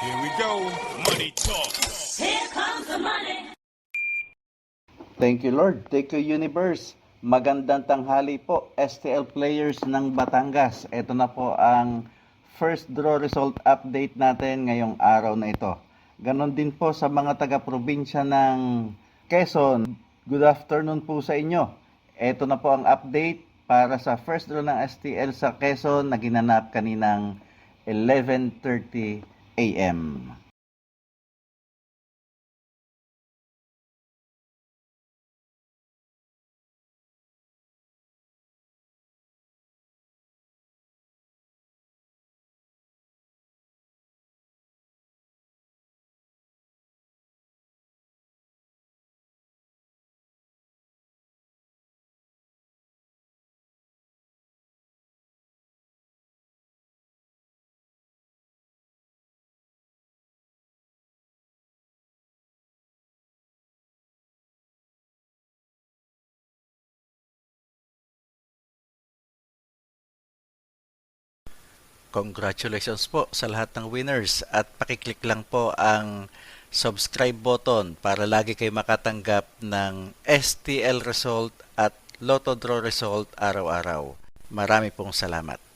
Here we go. Money talk. Here comes the money. Thank you Lord, thank you Universe. Magandang tanghali po STL players ng Batangas. Ito na po ang first draw result update natin ngayong araw na ito. Ganon din po sa mga taga-probinsya ng Quezon. Good afternoon po sa inyo. Ito na po ang update para sa first draw ng STL sa Quezon na ginanap kaninang 11:30 AM. Congratulations po sa lahat ng winners at pakiclick lang po ang subscribe button para lagi kayo makatanggap ng STL result at Lotto Draw result araw-araw. Marami pong salamat.